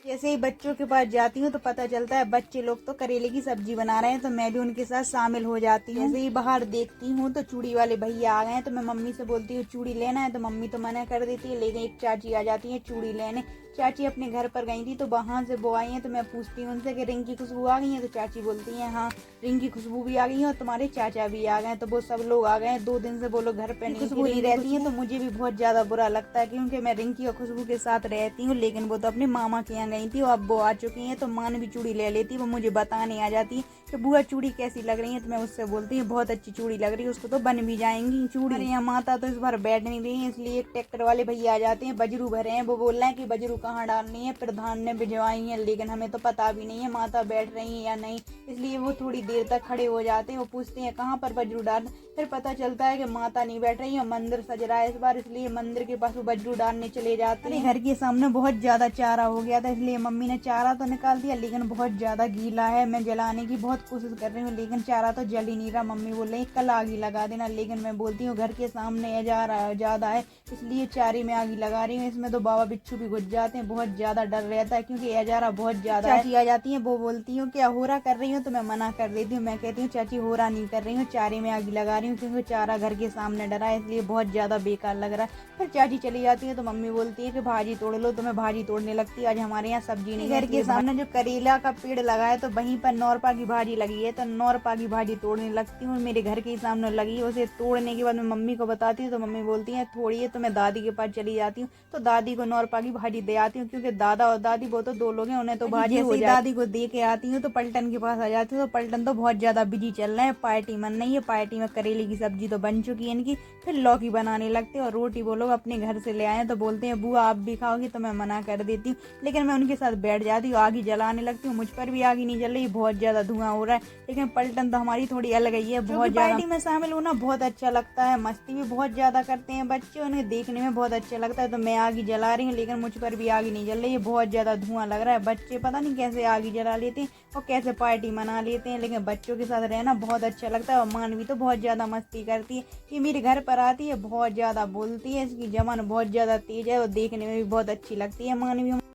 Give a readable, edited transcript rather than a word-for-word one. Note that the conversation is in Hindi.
जैसे ही बच्चों के पास जाती हूँ तो पता चलता है बच्चे लोग तो करेले की सब्जी बना रहे हैं, तो मैं भी उनके साथ शामिल हो जाती हूँ। जैसे ही बाहर देखती हूँ तो चूड़ी वाले भैया आ गए हैं, तो मैं मम्मी से बोलती हूँ चूड़ी लेना है, तो मम्मी तो मना कर देती है, लेकिन एक चाची आ जाती है चूड़ी लेने। चाची अपने घर पर गई थी तो वहाँ से वो आई हैं, तो मैं पूछती हूँ उनसे कि रिंग की खुशबू आ गई है, तो चाची बोलती हैं हाँ रिंग की खुशबू भी आ गई है और तुम्हारे चाचा भी आ गए हैं। तो वो सब लोग आ गए हैं, 2 दिन से वो लोग घर पे नहीं खुशबू नहीं रहती है, तो मुझे भी बहुत ज्यादा बुरा लगता है, क्योंकि मैं रिंकी और खुशबू के साथ रहती हूँ, लेकिन वो तो अपने मामा के यहाँ गई थी और अब वो आ चुकी हैं, तो मान भी चूड़ी ले लेती, वो मुझे बताने आ जाती कि बुआ चूड़ी कैसी लग रही है, तो मैं उससे बोलती हूँ बहुत अच्छी चूड़ी लग रही है, उसको तो बन भी जाएंगी चूड़ी। अरे यहाँ माता तो इस बार बैठ नहीं रही है, इसलिए एक ट्रैक्टर वाले भैया आ जाते हैं, बजरू भरे हैं, वो बोल रहे हैं कि बजरू कहाँ डालनी है, प्रधान ने भिजवाई है, लेकिन हमें तो पता भी नहीं है माता बैठ रही है या नहीं, इसलिए वो थोड़ी देर तक खड़े हो जाते हैं। वो पूछते हैं कहाँ पर बजरू डाल, फिर पता चलता है कि माता नहीं बैठ रही है, मंदिर सज रहा है इस बार, इसलिए मंदिर के पास वो बजरू डालने चले जाते हैं। घर के सामने बहुत ज्यादा चारा हो गया था, इसलिए मम्मी ने चारा तो निकाल दिया, लेकिन बहुत ज्यादा गीला है। मैं जलाने की बहुत कोशिश कर रही हूँ, लेकिन चारा तो जल ही नहीं रहा। मम्मी बोल रही कल आगी लगा देना, लेकिन मैं बोलती हूँ घर के सामने ज्यादा है, इसलिए चारे में आगी लगा रही हूँ। इसमें तो बाबा बिच्छू भी घुस जाते हैं, बहुत ज्यादा डर रहता है, क्योंकि एजारा बहुत ज्यादा है। चाची आ जाती है, वो बोलती हूँ क्या होरा कर रही हूँ, तो मैं मना कर देती हूँ। मैं कहती हूँ चाची होरा नहीं कर रही हूँ, चारे में आगी लगा रही हूँ, क्योंकि चारा घर के सामने डरा है, इसलिए बहुत ज्यादा बेकार लग रहा है। फिर चाची चली जाती है, तो मम्मी बोलती है कि भाजी तोड़ लो, तो मैं भाजी तोड़ने लगती है। आज हमारे यहाँ सब्जी नहीं, घर के सामने जो करेला का पेड़ लगा है, तो वहीं पर नौरपा की भाजी लगी है, तो नौरपा की भाजी तोड़ने लगती हूँ। मेरे घर के सामने लगी है, उसे तोड़ने के बाद मैं मम्मी को बताती हूँ, तो मम्मी बोलती है थोड़ी है, तो मैं दादी के पास चली जाती हूँ, तो दादी को नौरपा की भाजी दे आती हूँ, क्योंकि दादा और दादी वो तो 2 लोग हैं, उन्हें तो भाजी हो जाए। दादी को दे के आती हूँ तो पलटन के पास आ जाती हूँ, तो पलटन तो बहुत ज्यादा बिजी चल रहे हैं, पार्टी मन नहीं है, पार्टी में करेले की सब्जी तो बन चुकी है इनकी, फिर लौकी बनाने लगते हैं, और रोटी वो लोग अपने घर से ले आए हैं, तो बोलते हैं बुआ आप भी खाओगी, तो मैं मना कर देती हूँ, लेकिन मैं उनके साथ बैठ जाती हूँ, आगी जलाने लगती हूँ। मुझ पर भी आगी नहीं जल रही, बहुत ज्यादा धुआं हो रहा है, लेकिन पलटन तो हमारी थोड़ी अलग ही है, बहुत ज्यादा। पार्टी में शामिल होना बहुत अच्छा लगता है, मस्ती भी बहुत ज्यादा करते हैं बच्चे, उन्हें देखने में बहुत अच्छा लगता है। तो मैं आगी जला रही हूँ, लेकिन मुझ पर भी आगी नहीं जल रही है, बहुत ज्यादा धुआं लग रहा है। बच्चे पता नहीं कैसे आगी जला लेते हैं और कैसे पार्टी मना लेते हैं, लेकिन बच्चों के साथ रहना बहुत अच्छा लगता है। और मानवी तो बहुत ज्यादा मस्ती करती है, ये मेरे घर पर आती है, बहुत ज्यादा बोलती है, इसकी जबान बहुत ज्यादा तेज है और देखने में भी बहुत अच्छी लगती है मानवी।